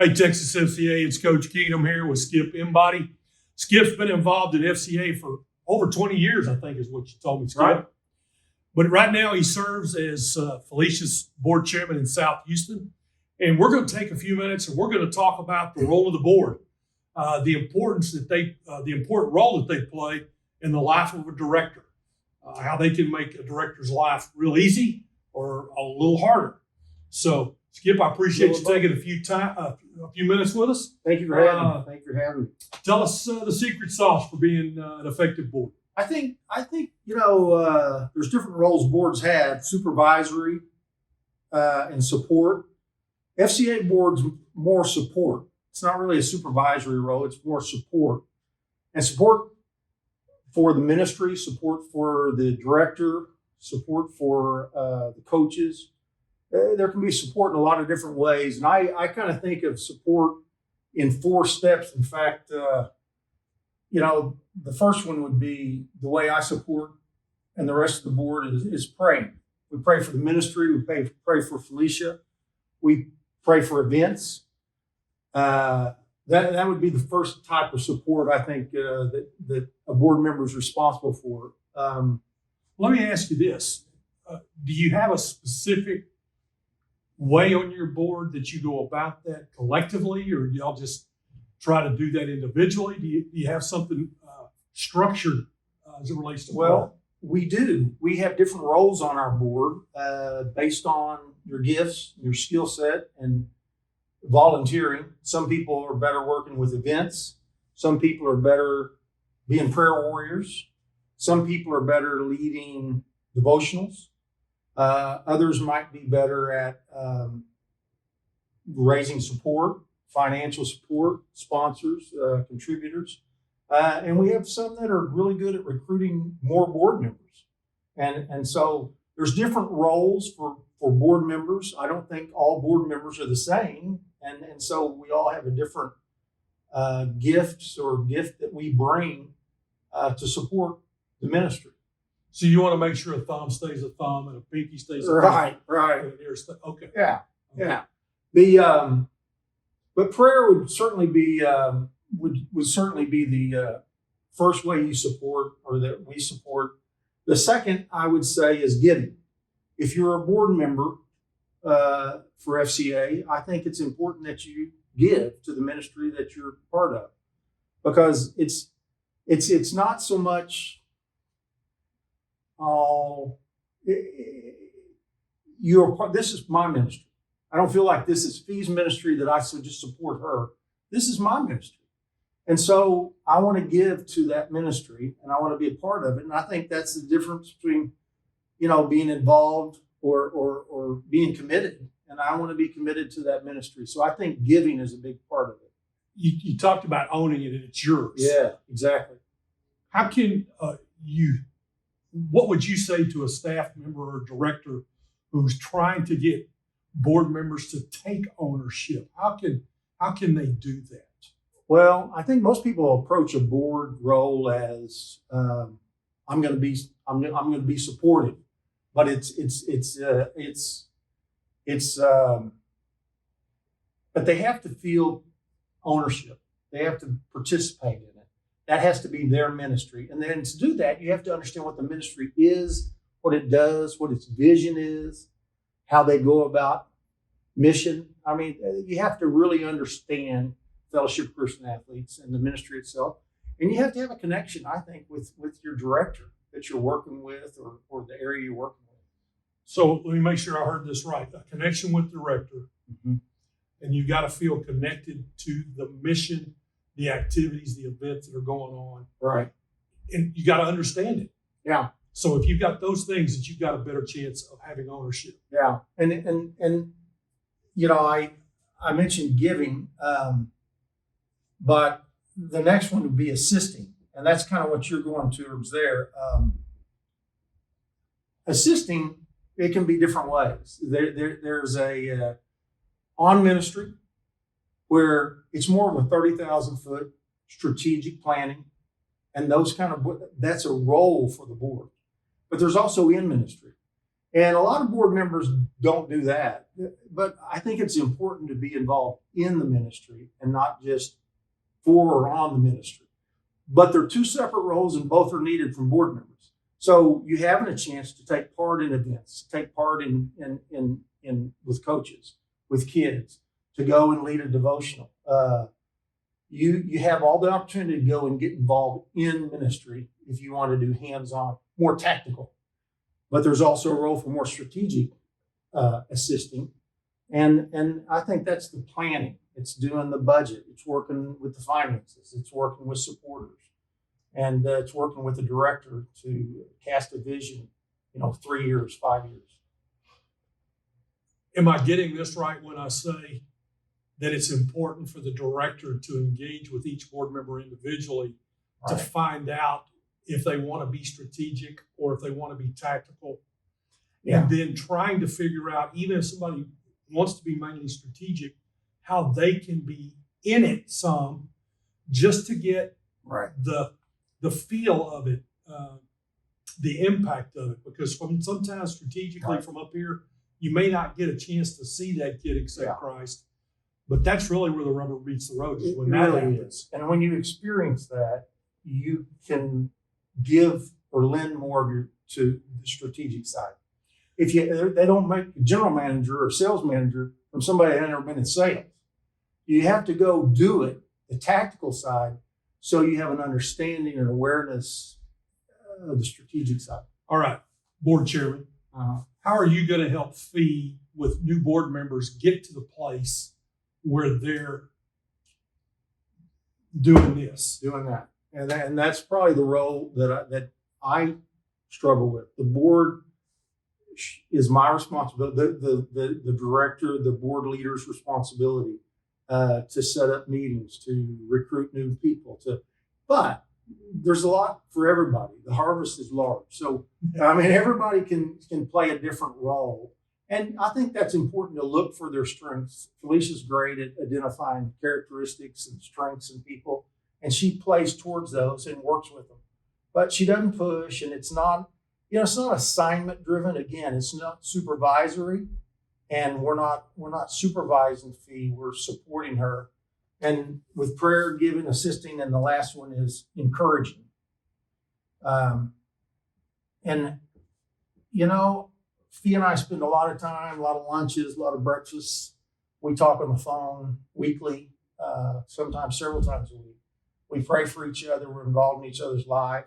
Hey, Texas FCA, it's Coach Keenum here with Skip Inbody. Skip's been involved in FCA for over 20 years, I think is what you told me, Skip. Right. But right now he serves as Felicia's board chairman in South Houston. And we're going to take a few minutes and we're going to talk about the role of the board, the important role that they play in the life of a director, how they can make a director's life real easy or a little harder. So, Skip, I appreciate you taking a few minutes with us. Thank you for having me. Thank you for having me. Tell us the secret sauce for being an effective board. I think there's different roles boards have: supervisory and support. FCA board's more support. It's not really a supervisory role; it's more support, and support for the ministry, support for the director, support for the coaches. There can be support in a lot of different ways. And I kind of think of support in 4 steps. In fact, the first one would be the way I support and the rest of the board is praying. We pray for the ministry. We pray for Felicia. We pray for events. That would be the first type of support I think that a board member is responsible for. Let me ask you this. Do you have a specific way on your board that you go about that collectively, or do y'all just try to do that individually? Do you have something structured as it relates to Well, we do. We have different roles on our board based on your gifts, your skill set, and volunteering. Some people are better working with events. Some people are better being prayer warriors. Some people are better leading devotionals. Others might be better at raising support, financial support, sponsors, contributors. And we have some that are really good at recruiting more board members. And so there's different roles for board members. I don't think all board members are the same. And so we all have a different gift that we bring to support the ministry. So you want to make sure a thumb stays a thumb and a pinky stays a pinky. Right. Okay. Yeah. Yeah. But prayer would certainly be would certainly be the first way you support, or that we support. The second, I would say, is giving. If you're a board member for FCA, I think it's important that you give to the ministry that you're part of, because it's not so much. This is my ministry. I don't feel like this is Fee's ministry that I should just support her. This is my ministry. And so I want to give to that ministry and I want to be a part of it. And I think that's the difference between, being involved or being committed. And I want to be committed to that ministry. So I think giving is a big part of it. You talked about owning it and it's yours. Yeah, exactly. How can what would you say to a staff member or director who's trying to get board members to take ownership? How can they do that? Well, I think most people approach a board role as I'm going to be supportive, but but they have to feel ownership. They have to participate in it. That has to be their ministry. And then to do that, you have to understand what the ministry is, what it does, what its vision is, how they go about mission. I mean, you have to really understand Fellowship of Christian Athletes and the ministry itself. And you have to have a connection, I think, with your director that you're working with or the area you're working with. So let me make sure I heard this right. A connection with the director. Mm-hmm. And you've got to feel connected to the mission, the activities, the events that are going on. Right. And you got to understand it. Yeah. So if you've got those things, that you've got a better chance of having ownership. Yeah. And I mentioned giving, but the next one would be assisting. And that's kind of what you're going towards there. Assisting, it can be different ways. There's a on ministry where it's more of a 30,000 foot strategic planning, and that's a role for the board. But there's also in ministry, And a lot of board members don't do that. But I think it's important to be involved in the ministry and not just for or on the ministry. But they're two separate roles and both are needed from board members. So you having a chance to take part in events, take part in with coaches, with kids, to go and lead a devotional. You have all the opportunity to go and get involved in ministry if you want to do hands-on, more tactical. But there's also a role for more strategic assisting. And I think that's the planning. It's doing the budget. It's working with the finances. It's working with supporters. And it's working with the director to cast a vision, 3 years, 5 years. Am I getting this right when I say that it's important for the director to engage with each board member individually to find out if they want to be strategic or if they want to be tactical? Yeah. And then trying to figure out, even if somebody wants to be mainly strategic, how they can be in it some just to get the feel of it, the impact of it. Because sometimes strategically from up here, you may not get a chance to see that kid accept Christ. But that's really where the rubber meets the road, is when that happens. And when you experience that, you can give or lend more to the strategic side. If they don't make a general manager or sales manager from somebody that had never been in sales. You have to go do it, the tactical side, so you have an understanding and awareness of the strategic side. All right, board chairman, how are you going to help Fee with new board members get to the place where they're doing this? Doing that. And that's probably the role that I struggle with. The board is my responsibility, the director, the board leader's responsibility to set up meetings, to recruit new people. But there's a lot for everybody. The harvest is large. So, everybody can play a different role. And I think that's important to look for their strengths. Felicia's great at identifying characteristics and strengths in people, and she plays towards those and works with them. But she doesn't push, and it's not assignment driven. Again, it's not supervisory, and we're not supervising Fee. We're supporting her, and with prayer, giving, assisting, and the last one is encouraging. Fee and I spend a lot of time, a lot of lunches, a lot of breakfasts. We talk on the phone weekly, sometimes several times a week. We pray for each other. We're involved in each other's life.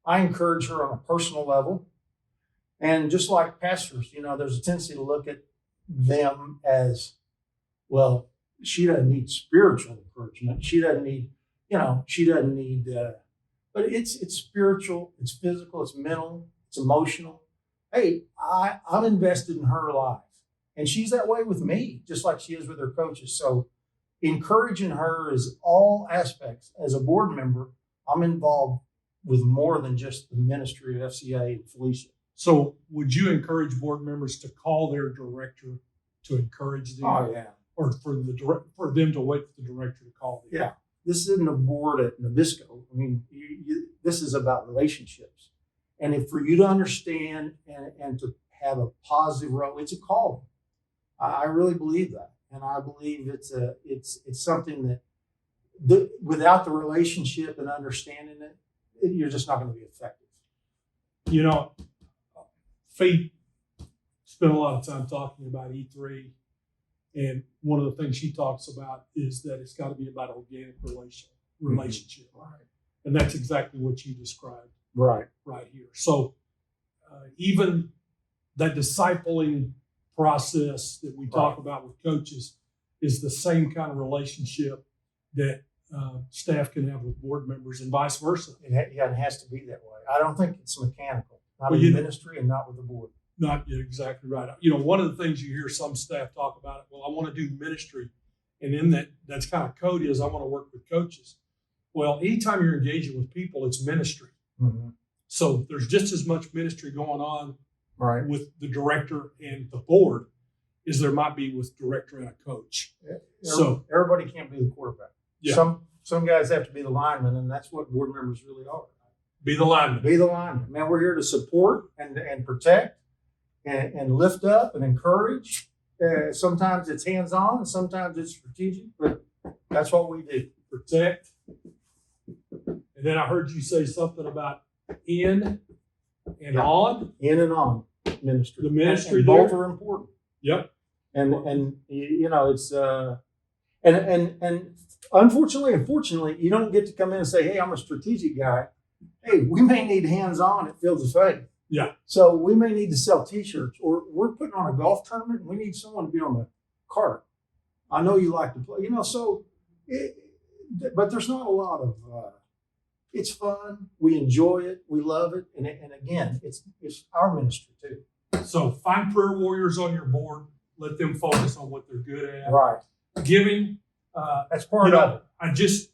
I encourage her on a personal level. And just like pastors, there's a tendency to look at them as, well, she doesn't need spiritual encouragement. She doesn't need, but it's spiritual, it's physical, it's mental, it's emotional. Hey, I'm invested in her life. And she's that way with me, just like she is with her coaches. So encouraging her is all aspects. As a board member, I'm involved with more than just the ministry of FCA and Felicia. So would you encourage board members to call their director to encourage them? Oh, yeah. Or for them to wait for the director to call them? Yeah. This isn't a board at Nabisco. This is about relationships. And for you to understand and to have a positive role, it's a calling. I really believe that. And I believe it's something that without the relationship and understanding it, you're just not going to be effective. Fee spent a lot of time talking about E3. And one of the things she talks about is that it's got to be about organic relationship. Right. And that's exactly what you described right here. So even that discipling process that we talk about with coaches is the same kind of relationship that staff can have with board members and vice versa. It has to be that way. I don't think it's mechanical, not in ministry and not with the board. Not exactly right. One of the things you hear some staff talk about, well, I want to do ministry. And in that's kind of code is I want to work with coaches. Well, anytime you're engaging with people, it's ministry. Mm-hmm. So there's just as much ministry going on with the director and the board as there might be with director and a coach. So everybody can't be the quarterback. Yeah. Some guys have to be the lineman, and that's what board members really are. Be the lineman. Be the lineman. Man, we're here to support and protect and lift up and encourage. Sometimes it's hands-on, and sometimes it's strategic, but that's what we do. Protect. And then I heard you say something about in and on. In and on ministry. The ministry and there. both are important. Yep. And you know, it's and unfortunately and fortunately, you don't get to come in and say, hey, I'm a strategic guy. Hey, we may need hands-on at Fields of Faith. Yeah. So we may need to sell T-shirts, or we're putting on a golf tournament and we need someone to be on the cart. I know you like to play, you know, so, but there's not a lot of, it's fun. We enjoy it. We love it. And again, it's our ministry too. So find prayer warriors on your board. Let them focus on what they're good at. Right. Giving. That's part of it. I just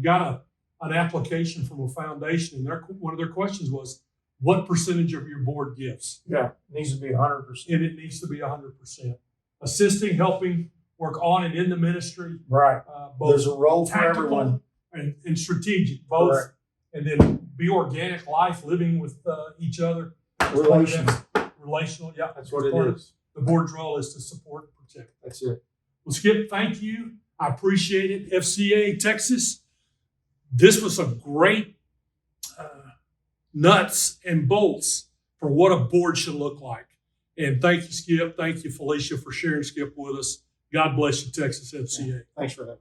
got an application from a foundation, and one of their questions was, what percentage of your board gives? Yeah, it needs to be 100%. And it needs to be 100%. Assisting, helping, work on and in the ministry. Right. Both There's a role for tactical everyone. and strategic, both. Correct. And then be organic life, living with each other. Relational. Relational, yeah. That's what it part of is. The board's role is to support and protect. That's it. Well, Skip, thank you. I appreciate it. FCA Texas, this was a great nuts and bolts for what a board should look like. And thank you, Skip. Thank you, Felicia, for sharing Skip with us. God bless you, Texas FCA. Thanks for that.